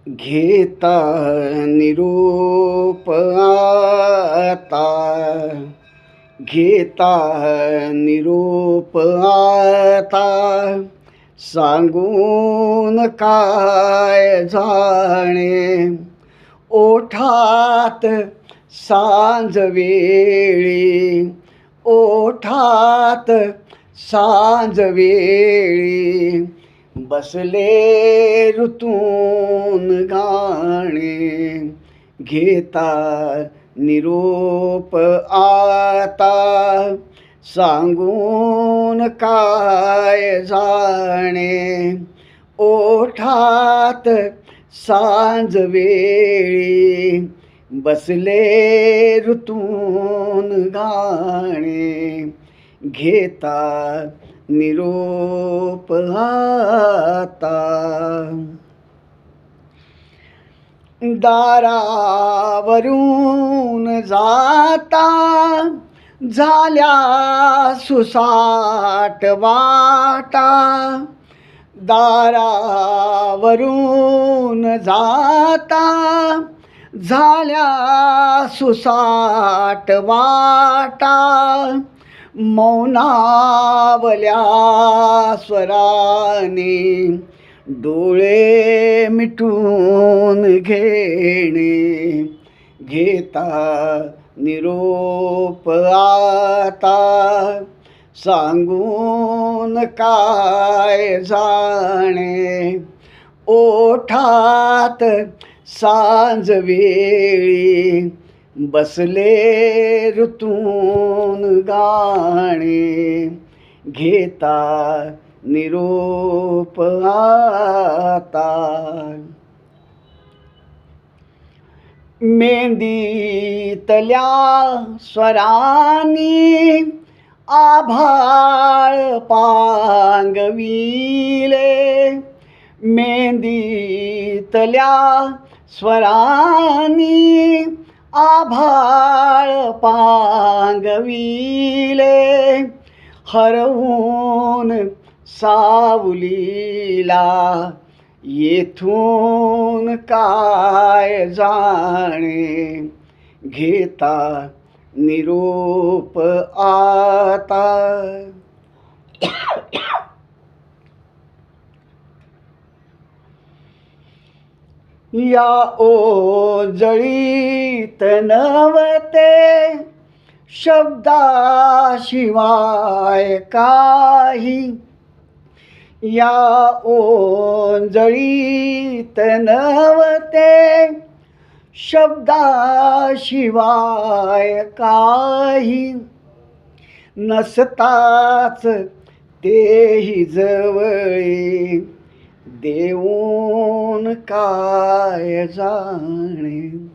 घेता निरोप आता, घेता निरोप आता, सांगून काय जाणे. ओठात सांज वेळी, ओठात सांज वेळी, बसले ऋतून गाणे. घेता निरोप आता, सांगून काय जाणे. ओठात सांज वेळी, बसले ऋतून गाणे. घेता निरोप आता. दारावरून जाता झाल्या सुसाट वाटा. दारावरून जाता झाल्या सुसाट वाटा. मौनावल्या स्वराने डोळे मिटून घेणे. घेता निरोप आता, सांगून काय जाणे. ओठात सांज वेळी, बसले ऋतून गाणे. घेता निरोप आता. मेंदीतल्या स्वरांनी आभाळ पांगविले. मेंदीतल्या स्वरांनी आभाळ पांगविले. हरवून सावलीला येथून काय जाणे. घेता निरोप आता. या ओजळीत नवते शब्दाशिवाय काही. या ओंजळीत नवते शब्दाशिवाय काही. नसताच तेही जवळी, देऊन काय जाणे.